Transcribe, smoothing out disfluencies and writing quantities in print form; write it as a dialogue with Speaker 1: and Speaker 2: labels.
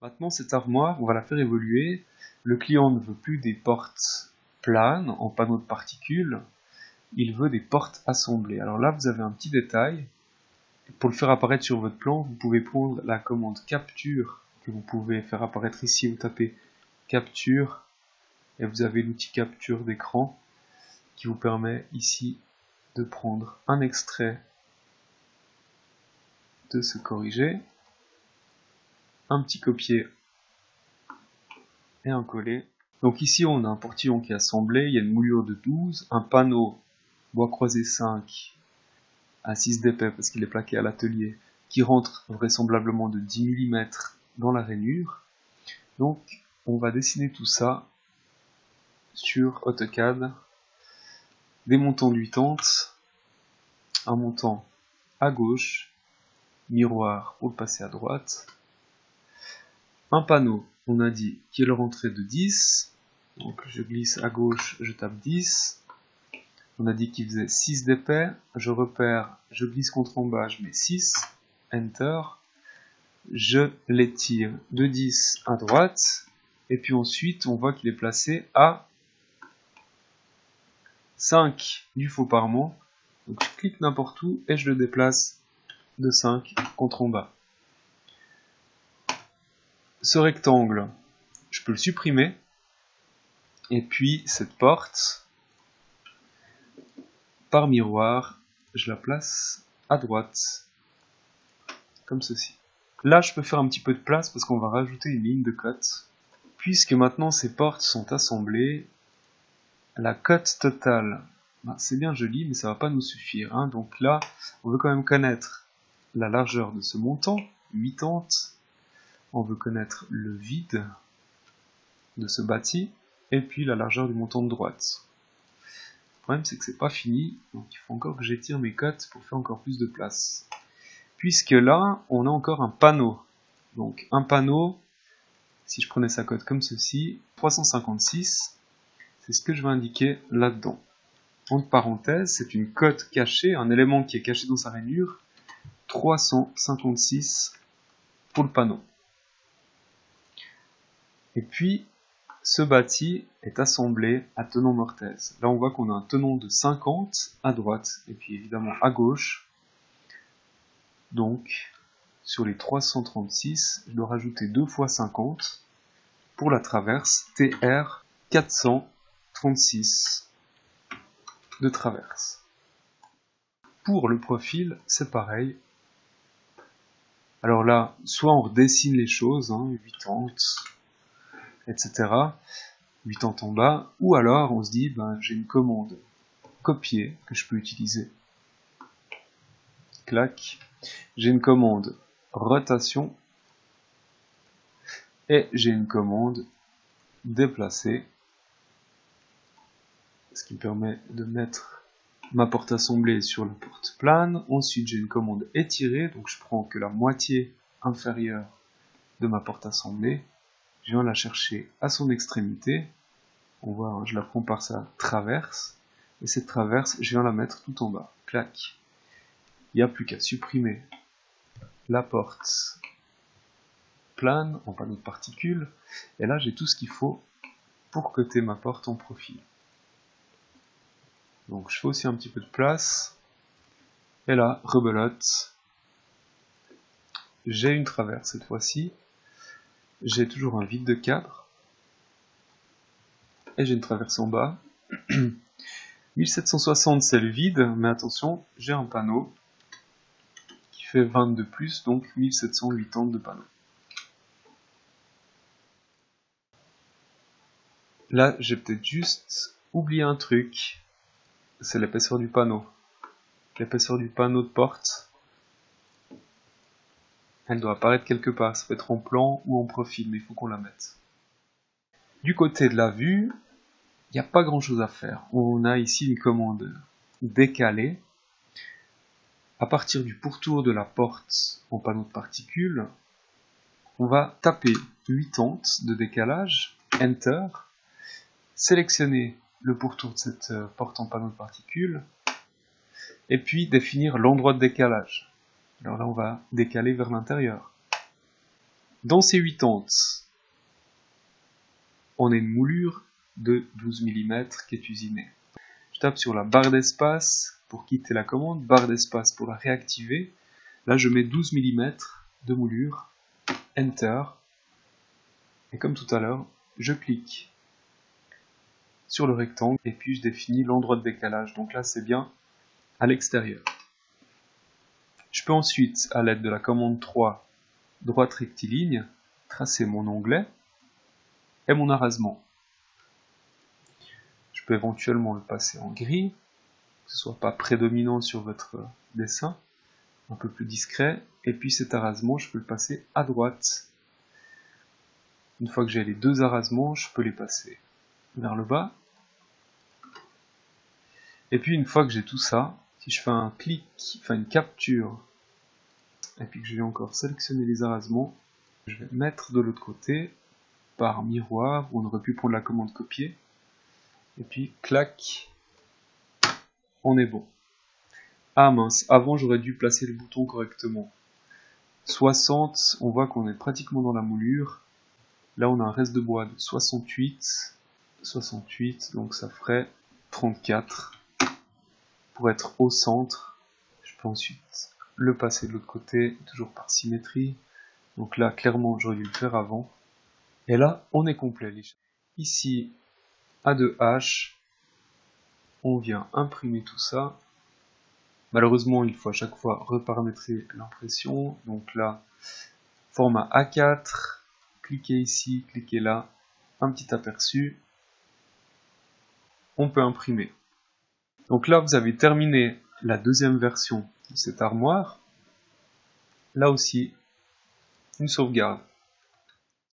Speaker 1: Maintenant, cette armoire, on va la faire évoluer. Le client ne veut plus des portes planes en panneaux de particules, il veut des portes assemblées. Alors là, vous avez un petit détail. Pour le faire apparaître sur votre plan, vous pouvez prendre la commande capture que vous pouvez faire apparaître ici. Vous tapez capture et vous avez l'outil capture d'écran qui vous permet ici de prendre un extrait de ce corrigé, un petit copier et un coller. Donc ici on a un portillon qui est assemblé, il y a une moulure de 12, un panneau bois croisé 5 à 6 d'épais parce qu'il est plaqué à l'atelier, qui rentre vraisemblablement de 10 mm dans la rainure. Donc on va dessiner tout ça sur AutoCAD, des montants de 80, un montant à gauche, miroir pour le passer à droite, un panneau, on a dit, qui est le rentrée de 10, donc je glisse à gauche, je tape 10, on a dit qu'il faisait 6 d'épais, je repère, je glisse contre en bas, je mets 6, Enter, je l'étire de 10 à droite, et puis ensuite on voit qu'il est placé à 5 du faux parement, donc je clique n'importe où et je le déplace de 5 contre en bas. Ce rectangle, je peux le supprimer, et puis cette porte, par miroir, je la place à droite, comme ceci. Là, je peux faire un petit peu de place parce qu'on va rajouter une ligne de cote. Puisque maintenant ces portes sont assemblées, la cote totale, c'est bien joli, mais ça va pas nous suffire. Donc là, on veut quand même connaître la largeur de ce montant, 80. On veut connaître le vide de ce bâti, et puis la largeur du montant de droite. Le problème, c'est que c'est pas fini, donc il faut encore que j'étire mes cotes pour faire encore plus de place. Puisque là, on a encore un panneau. Donc un panneau, si je prenais sa cote comme ceci, 356, c'est ce que je vais indiquer là-dedans. Entre parenthèses, c'est une cote cachée, un élément qui est caché dans sa rainure, 356 pour le panneau. Et puis, ce bâti est assemblé à tenon mortaise. Là, on voit qu'on a un tenon de 50 à droite, et puis évidemment à gauche. Donc, sur les 336, je dois rajouter 2 fois 50 pour la traverse TR 436 de traverse. Pour le profil, c'est pareil. Alors là, soit on redessine les choses, 80, etc. 80 en bas, ou alors on se dit, j'ai une commande copier que je peux utiliser. Clac. J'ai une commande rotation et j'ai une commande déplacer, ce qui me permet de mettre ma porte assemblée sur la porte plane. Ensuite j'ai une commande étirer, donc je prends que la moitié inférieure de ma porte assemblée, je viens la chercher à son extrémité, on voit, je la prends par sa traverse, et cette traverse, je viens la mettre tout en bas, clac. Il n'y a plus qu'à supprimer la porte plane en panneau de particules, et là j'ai tout ce qu'il faut pour coter ma porte en profil. Donc je fais aussi un petit peu de place, et là, rebelote, j'ai une traverse cette fois-ci, j'ai toujours un vide de cadre, et j'ai une traverse en bas. 1760 c'est le vide, mais attention, j'ai un panneau qui fait 20 de plus, donc 1780 de panneau. Là, j'ai peut-être juste oublié un truc, c'est l'épaisseur du panneau. L'épaisseur du panneau de porte, elle doit apparaître quelque part, ça peut être en plan ou en profil, mais il faut qu'on la mette. Du côté de la vue, il n'y a pas grand chose à faire. On a ici une commande décaler. À partir du pourtour de la porte en panneau de particules, on va taper 80 de décalage, Enter, sélectionner le pourtour de cette porte en panneau de particules, et puis définir l'endroit de décalage. Alors là, on va décaler vers l'intérieur. Dans ces 80, on a une moulure de 12 mm qui est usinée. Je tape sur la barre d'espace pour quitter la commande, barre d'espace pour la réactiver. Là, je mets 12 mm de moulure, Enter. Et comme tout à l'heure, je clique sur le rectangle et puis je définis l'endroit de décalage. Donc là, c'est bien à l'extérieur. Je peux ensuite, à l'aide de la commande 3, droite rectiligne, tracer mon onglet et mon arasement. Je peux éventuellement le passer en gris, que ce soit pas prédominant sur votre dessin, un peu plus discret, et puis cet arasement, je peux le passer à droite. Une fois que j'ai les deux arasements, je peux les passer vers le bas. Et puis une fois que j'ai tout ça, si je fais un clic, enfin une capture, et puis que je vais encore sélectionner les arasements, je vais mettre de l'autre côté, par miroir, où on aurait pu prendre la commande copier, et puis clac, on est bon. Ah mince, avant j'aurais dû placer le bouton correctement. 60, on voit qu'on est pratiquement dans la moulure. Là on a un reste de bois de 68, donc ça ferait 34. Pour être au centre, je peux ensuite le passer de l'autre côté, toujours par symétrie. Donc là, clairement, j'aurais dû le faire avant. Et là, on est complet. Ici, A2H, on vient imprimer tout ça. Malheureusement, il faut à chaque fois reparamétrer l'impression. Donc là, format A4, cliquez ici, cliquez là, un petit aperçu. On peut imprimer. Donc là, vous avez terminé la deuxième version de cette armoire. Là aussi, une sauvegarde.